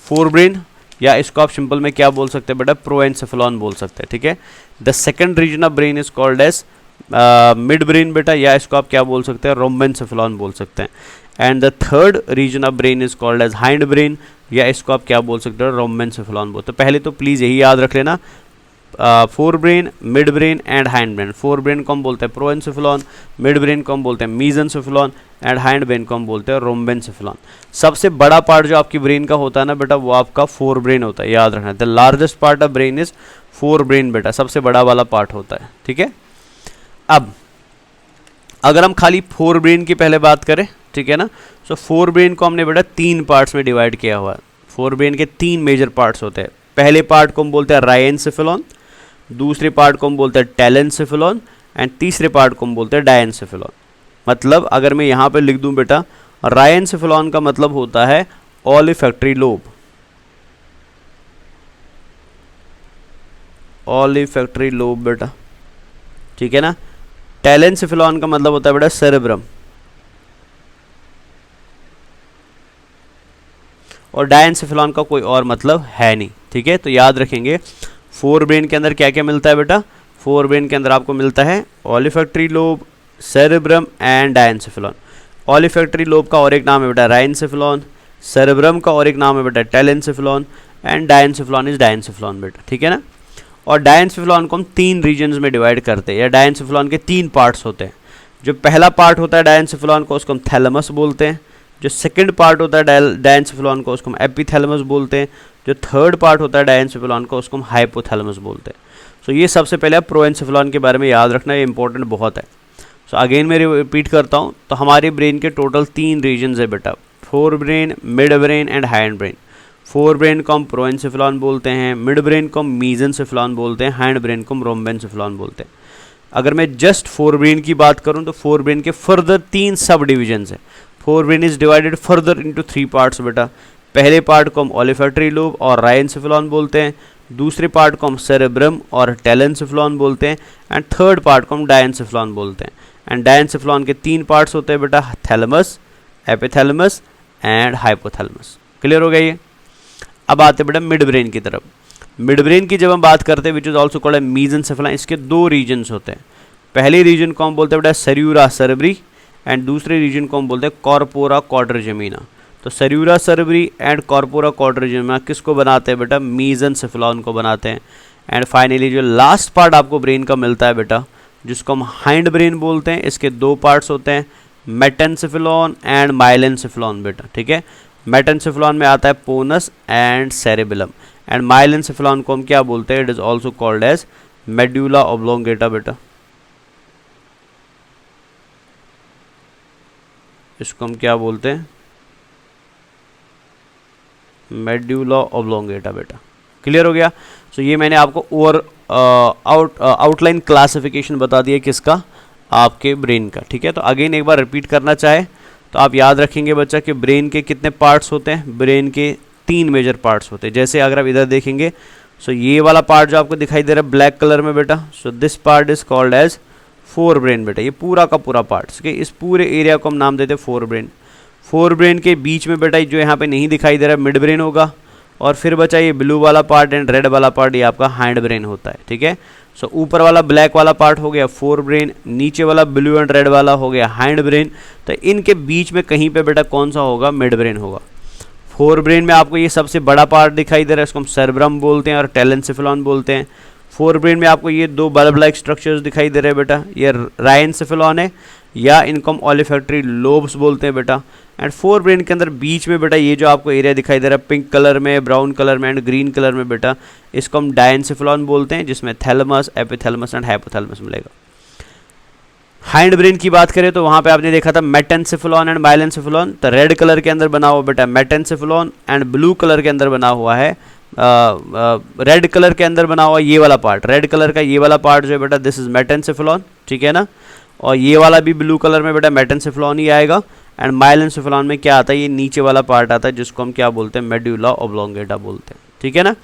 fore brain, या इसको आप सिंपल में क्या बोल सकते हैं बेटा, प्रोएंसेफेलॉन बोल सकते हैं, ठीक है। The second region of brain is called as mid brain बेटा, या इसको आप क्या बोल सकते हैं, रोम्बेंसेफेलॉन बोल सकते हैं। And the third region of brain is called as hind brain, या इसको आप क्या बोल सकते हो, रोम्बेंसेफेलॉन बोलते हैं। पहले तो प्लीज़ यही याद रख लेना, fore brain, mid brain and hind brain. Fore brain को हम बोलते हैं प्रोएंसेफेलॉन, मिड ब्रेन को हम बोलते हैं मीजेंसेफेलॉन एंड हाइंड ब्रेन को हम बोलते हैं रोम्बेंसेफेलॉन। सबसे बड़ा पार्ट जो आपकी ब्रेन का होता है ना बेटा, वो आपका फोर ब्रेन होता है, याद रखना। The largest part of brain is four brain बेटा, सबसे बड़ा वाला पार्ट होता है, ठीक है। अब अगर हम खाली फोर ब्रेन की पहले बात करें, ठीक है ना, तो फोर ब्रेन को हमने बेटा तीन पार्ट्स में डिवाइड किया हुआ है। फोर ब्रेन के तीन मेजर पार्ट्स होते हैं। पहले पार्ट को हम बोलते हैं राइनसेफेलॉन, दूसरे पार्ट को हम बोलते हैं टेलेंसेफेलॉन एंड तीसरे पार्ट को हम बोलते हैं डायनसेफेलॉन। मतलब अगर मैं यहाँ पे लिख दूं बेटा, राइनसेफेलॉन का मतलब होता है ऑलिफैक्टरी लोब, ऑलिफैक्टरी लोब बेटा, ठीक है ना। टेलेंसेफेलॉन का मतलब होता है बेटा सेरेब्रम, और डायनसेफेलॉन का कोई और मतलब है नहीं, ठीक है। तो याद रखेंगे फोर ब्रेन के अंदर क्या क्या मिलता है बेटा, फोर ब्रेन के अंदर आपको मिलता है olfactory lobe, cerebrum and diencephalon. Olfactory lobe का और एक नाम है बेटा राइनसेफेलॉन, सेरेब्रम का और एक नाम है बेटा टेलेंसेफेलॉन एंड डायनसेफेलॉन इज डायनसेफेलॉन बेटा, ठीक है ना। और डायनसेफेलॉन को हम तीन रीजन्स में डिवाइड करते हैं, या डायनसेफेलॉन के तीन पार्ट्स होते हैं। जो पहला पार्ट होता है डायनसेफेलॉन को, उसको हम थैलेमस बोलते हैं। जो सेकंड पार्ट होता है डायनसेफेलॉन को, उसको हम एपिथैलेमस बोलते हैं। जो थर्ड पार्ट होता है डायनसेफेलॉन को, उसको हम हाइपोथैलेमस बोलते हैं। सो ये सबसे पहले आप प्रोएंसेफेलॉन के बारे में याद रखना, ये इंपॉर्टेंट बहुत है। सो अगेन मैं रिपीट करता हूँ, तो हमारे ब्रेन के टोटल तीन रीजन्स है बेटा, fore brain, mid brain and hind brain. Fore brain को हम प्रोएंसेफेलॉन बोलते हैं, मिड ब्रेन को हम मीजेंसेफेलॉन बोलते हैं, हाइंड ब्रेन को हम रोम्बेंसेफेलॉन बोलते हैं। अगर मैं जस्ट फोर ब्रेन की बात करूँ तो फोर ब्रेन के फर्दर तीन सब डिविजन्स हैं। Fore brain is divided further into three parts बेटा। पहले पार्ट को हम ऑलिफैक्टरी लोब और राइनसेफेलॉन बोलते हैं, दूसरे पार्ट को हम सेरेब्रम और टेलेंसेफेलॉन बोलते हैं, एंड थर्ड पार्ट को हम डायनसेफेलॉन बोलते हैं। एंड डायनसेफेलॉन के तीन पार्ट्स होते हैं बेटा, thalamus, epithalamus and hypothalamus. Clear हो गया ये। अब आते हैं बेटा मिड ब्रेन की तरफ। मिड ब्रेन की जब हम बात करते हैं, विच इज ऑल्सो कॉल्ड मीजेंसेफेलॉन, इसके दो रीजन्स होते हैं। पहले रीजन को हम बोलते हैं बेटा सेर्यूरा सेरेब्री एंड दूसरे रीजन को हम बोलते हैं कॉर्पोरा क्वाड्रिजेमिना। तो सेर्यूरा सेरेब्री एंड कॉर्पोरा क्वाड्रिजेमिना किसको बनाते हैं बेटा, मीजेंसेफेलॉन को बनाते हैं। एंड फाइनली जो लास्ट पार्ट आपको ब्रेन का मिलता है बेटा, जिसको हम हाइंड ब्रेन बोलते हैं, इसके दो पार्ट्स होते हैं, मेटेंसेफेलॉन एंड माइलेंसेफेलॉन बेटा, ठीक है। मेटेंसेफेलॉन में आता है pons and cerebellum, and myelencephalon को हम क्या बोलते हैं, it is also called as medulla oblongata बेटा। इसको हम क्या बोलते हैं, मेड्यूला ऑब्लोंगेटा बेटा। क्लियर हो गया। सो ये मैंने आपको ओवर आउटलाइन क्लासिफिकेशन बता दिया किसका, आपके ब्रेन का, ठीक है। तो अगेन एक बार रिपीट करना चाहे तो आप याद रखेंगे बच्चा कि ब्रेन के कितने पार्ट्स होते हैं, ब्रेन के तीन मेजर पार्ट्स होते हैं। जैसे अगर आप इधर देखेंगे, सो ये वाला पार्ट जो आपको दिखाई दे रहा है ब्लैक कलर में बेटा, so this part is called as fore brain बेटा। ये पूरा का पूरा पार्ट, ठीक है, इस पूरे एरिया को हम नाम देते हैं फोर ब्रेन। फोर ब्रेन के बीच में बेटा जो यहाँ पे नहीं दिखाई दे रहा है मिड ब्रेन होगा, और फिर बचा ये ब्लू वाला पार्ट एंड रेड वाला पार्ट, ये आपका हाइंड ब्रेन होता है, ठीक है। सो ऊपर वाला ब्लैक वाला पार्ट हो गया फोर ब्रेन, नीचे वाला ब्लू एंड रेड वाला हो गया हाइंड ब्रेन। तो इनके बीच में कहीं पे बेटा कौन सा होगा, मिड ब्रेन होगा। फोर ब्रेन में आपको ये सबसे बड़ा पार्ट दिखाई दे रहा है, इसको हम सेरेब्रम बोलते हैं और टेलेंसेफेलॉन बोलते हैं। फोर ब्रेन में आपको ये दो बल्ब लाइक स्ट्रक्चर्स दिखाई दे रहे हैं बेटा, ये राइनसेफेलॉन है, या इनको हम ऑलिफैक्टरी लोब्स बोलते हैं बेटा। एंड फोर ब्रेन के अंदर बीच में बेटा ये जो आपको एरिया दिखाई दे रहा है पिंक कलर में, ब्राउन कलर में एंड ग्रीन कलर में बेटा, इसको हम डायनसेफेलॉन बोलते हैं, जिसमें थैलेमस, एपिथैलेमस एंड हाइपोथैलेमस मिलेगा। हाइंड ब्रेन की बात करें तो वहाँ पे आपने देखा था मेटेंसेफेलॉन एंड माइलेंसेफेलॉन। तो रेड कलर के अंदर बना हुआ बेटा मेटेंसेफेलॉन, एंड ब्लू कलर के अंदर बना हुआ है रेड कलर के अंदर बना हुआ ये वाला पार्ट, रेड कलर का ये वाला पार्ट जो है बेटा, दिस इज मेटेंसेफेलॉन, ठीक है ना। और ये वाला भी ब्लू कलर में बेटा मेटेंसेफेलॉन ही आएगा। एंड माइलेंसेफेलॉन में क्या आता है, ये नीचे वाला पार्ट आता है, जिसको हम क्या बोलते हैं, मेड्यूला ऑब्लोंगेटा बोलते हैं, ठीक है ना।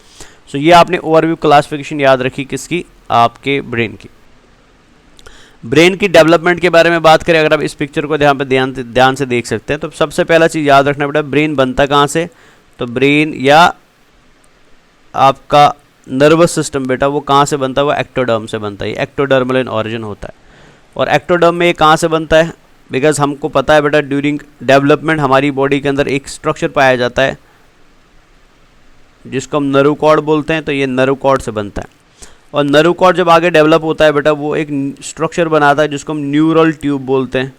सो ये आपने ओवरव्यू क्लासिफिकेशन याद रखी किसकी, आपके ब्रेन की। ब्रेन की डेवलपमेंट के बारे में बात करें, अगर आप इस पिक्चर को ध्यान से देख सकते हैं, तो सबसे पहला चीज़ याद रखना बेटा, ब्रेन बनता कहाँ से, तो ब्रेन या आपका नर्वस सिस्टम बेटा वो कहाँ से बनता है, वो एक्टोडर्म से बनता है, ये एक्टोडर्मल इन ऑरिजिन होता है। और एक्टोडर्म में ये कहाँ से बनता है, बिकॉज हमको पता है बेटा ड्यूरिंग डेवलपमेंट हमारी बॉडी के अंदर एक स्ट्रक्चर पाया जाता है जिसको हम नर्व कॉर्ड बोलते हैं, तो ये नर्व कॉर्ड से बनता है। और नर्व कॉर्ड जब आगे डेवलप होता है बेटा वो एक स्ट्रक्चर बनाता है जिसको हम न्यूरल ट्यूब बोलते हैं।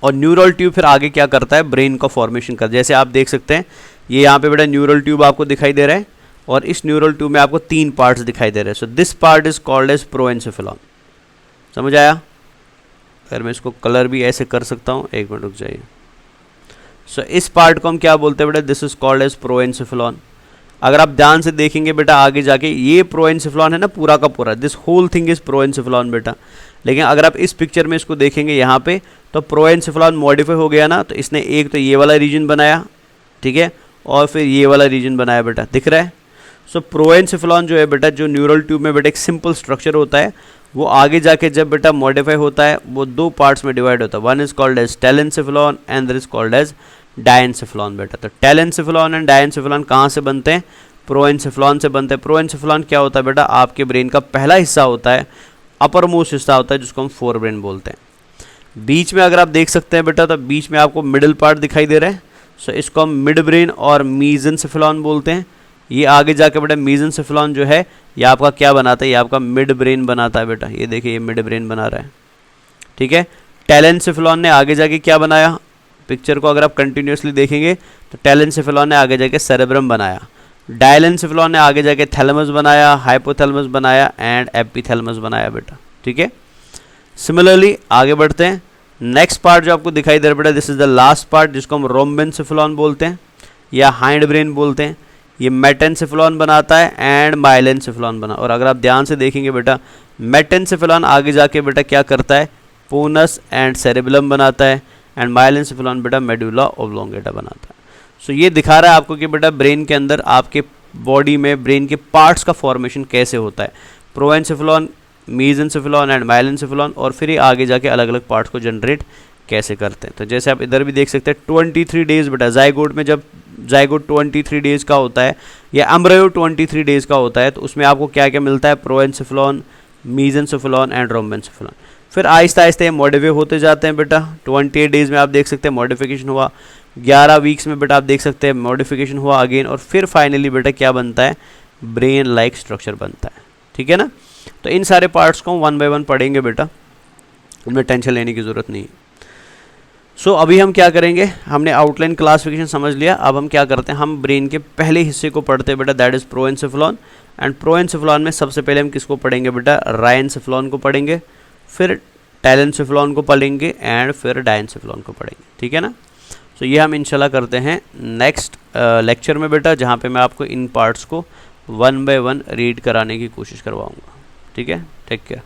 और न्यूरल ट्यूब फिर आगे क्या करता है, ब्रेन का फॉर्मेशन करता है। जैसे आप देख सकते हैं ये यहाँ पे बेटा न्यूरल ट्यूब आपको दिखाई दे रहा है और इस न्यूरल ट्यूब में आपको 3 पार्ट्स दिखाई दे रहे हैं। So this part is called as prosencephalon. समझ आया? अगर मैं इसको कलर भी ऐसे कर सकता हूँ, एक मिनट रुक जाइए। सो इस पार्ट को हम क्या बोलते हैं बेटा, दिस इज कॉल्ड एज प्रोएन्सेफेलॉन। अगर आप ध्यान से देखेंगे बेटा आगे जाके ये प्रोएन्सेफेलॉन है ना पूरा का पूरा, दिस होल थिंग इज प्रोएन्सेफेलॉन बेटा। लेकिन अगर आप इस पिक्चर में इसको देखेंगे यहाँ पे तो प्रोएन्सेफेलॉन मॉडिफाई हो गया ना, तो इसने एक तो ये वाला रीजन बनाया, ठीक है, और फिर ये वाला रीजन बनाया बेटा, दिख रहा है। सो प्रोएन्सेफेलॉन जो है बेटा, जो न्यूरल ट्यूब में बेटा एक सिंपल स्ट्रक्चर होता है, वो आगे जाके जब बेटा मॉडिफाई होता है वो 2 पार्ट्स में डिवाइड होता है। One is called as telencephalon and other is called as diencephalon बेटा। तो टेलेंसेफेलॉन एंड डायेंसेफेलॉन कहाँ से बनते हैं, प्रोएन्सेफेलॉन से बनते हैं। प्रोएन्सेफेलॉन क्या होता है बेटा, आपके ब्रेन का पहला हिस्सा होता है, अपर मोस्ट हिस्सा होता है जिसको हम फोर ब्रेन बोलते हैं। बीच में अगर आप देख सकते हैं बेटा, तो बीच में आपको मिडिल पार्ट दिखाई दे रहा है, सो इसको हम मिड ब्रेन और मीजेंसेफेलॉन बोलते हैं। ये आगे जाके बेटा मीजेंसेफेलॉन जो है ये आपका क्या बनाता है, ये आपका मिड ब्रेन बनाता है बेटा। ये देखिए ये मिड ब्रेन बना रहा है, ठीक है। टेलेंसेफेलॉन ने आगे जाके क्या बनाया, पिक्चर को अगर आप कंटिन्यूसली देखेंगे तो टेलेंसेफेलॉन ने आगे जाके सेरेब्रम बनाया, डायलेंसेफेलॉन ने आगे जाके थैलेमस बनाया, हाइपोथैलेमस बनाया एंड एपिथैलेमस बनाया बेटा, ठीक है। सिमिलरली आगे बढ़ते हैं, नेक्स्ट पार्ट जो आपको दिखाई दे रहा है बेटा, this is the last part जिसको हम रोम्बेनसेफेलॉन बोलते हैं या हाइंड ब्रेन बोलते हैं। ये मेटेनसेफेलॉन बनाता है एंड माइलेनसेफेलॉन बना। और अगर आप ध्यान से देखेंगे बेटा, मेटेनसेफेलॉन आगे जाके बेटा क्या करता है, पोनस एंड सेरेबेलम बनाता है एंड माइलेनसेफेलॉन बेटा मेडुला ओब्लोंगेटा बनाता है। सो ये दिखा रहा है आपको कि बेटा ब्रेन के अंदर आपके बॉडी में ब्रेन के पार्ट्स का फॉर्मेशन कैसे होता है, प्रोएन्सेफेलॉन, मीजेंसेफेलॉन एंड माइलेनसेफेलॉन, और फिर ये आगे जाके अलग अलग पार्ट्स को जनरेट कैसे करते हैं। तो जैसे आप इधर भी देख सकते हैं 23 डेज बेटा, जाइगोट में जब जाइगोट 23 डेज का होता है या एम्ब्रायो 23 डेज का होता है, तो उसमें आपको क्या क्या मिलता है, प्रोएन्सेफेलॉन, मीजेंसेफेलॉन एंड रोम्बेनसेफेलॉन। फिर आहिस्ता आहिस्ता ये मॉडिफाई होते जाते हैं बेटा। 28 डेज में आप देख सकते हैं मॉडिफिकेशन हुआ, 11 वीक्स में बेटा आप देख सकते हैं मॉडिफिकेशन हुआ अगेन, और फिर फाइनली बेटा क्या बनता है, ब्रेन लाइक स्ट्रक्चर बनता है, ठीक है ना। तो इन सारे पार्ट्स को हम 1 बाय 1 पढ़ेंगे बेटा, हमें टेंशन लेने की ज़रूरत नहीं है। सो अभी हम क्या करेंगे, हमने आउटलाइन क्लासिफिकेशन समझ लिया, अब हम क्या करते हैं, हम ब्रेन के पहले हिस्से को पढ़ते हैं बेटा, दैट इज़ प्रोएन्सेफेलॉन। एंड प्रोएन्सेफेलॉन में सबसे पहले हम किसको पढ़ेंगे बेटा, रायेनसेफेलॉन को पढ़ेंगे, फिर टेलेंसेफेलॉन को पढ़ेंगे एंड फिर डायेनसेफेलॉन को पढ़ेंगे, ठीक है ना। सो ये हम इंशाल्लाह करते हैं नेक्स्ट लेक्चर में बेटा, जहाँ पे मैं आपको इन पार्ट्स को 1 बाय 1 रीड कराने की कोशिश करवाऊँगा, ठीक है। Take care.